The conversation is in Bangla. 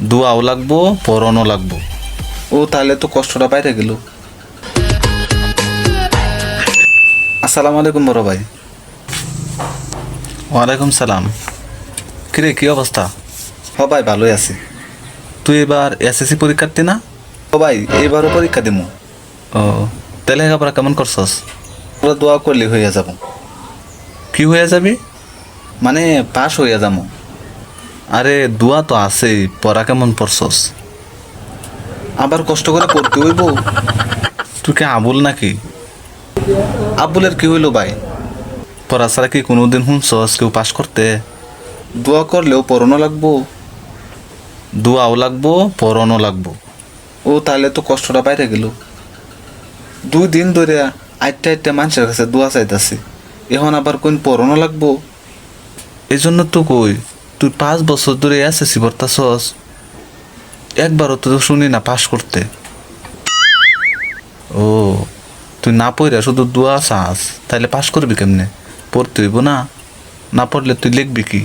দোয়াও লাগবো, পড়নও লাগবো। ও তাহলে তো কষ্টটা বাইরে গেল। আসসালামু আলাইকুম বড় ভাই। ওয়ালাইকুম সালাম। কিরে, কি অবস্থা? হ ভাই, ভালোই আছি। তুই এবার এসএসসি পরীক্ষার্থী না? ও ভাই, এবারও পরীক্ষা দিমু। ও, তাহলে লেখাপড়া কেমন করছস? তোরা দোয়া করলে হইয়া যাব। কি হইয়া যাবি? মানে পাস হইয়া যাবো। আরে দোয়া তো আছেই, পড়া কেমন পড়ছস? আবার কষ্ট করে পড়তে হইব। তুই কি আবুল নাকি? আবুলের কি হইলো ভাই? পড়া ছাড়া কি কোনোদিন শুনছস কেউ পাস করতে? দোয়া করলেও পড়ানো লাগবো। দোয়াও লাগবো, পড়ানো লাগবো। ও তাহলে তো কষ্টটা বাইরে গেল। 2 দিন ধরে আইটা আইটা মানুষের কাছে দোয়া চাইতাছি, এখন আবার কোন পড়ানো লাগবো। এই জন্য তো কই, তুই 5 বছর ধরে এসএসসি পড়তাছস, একবারও তো শুনি না পাস করতে। ও, তুই না পড়া শুধু দোয়া চাস, তাহলে পাস করবি কেমনে? পড়তে হইব না, না পড়লে তুই লিখবি কি?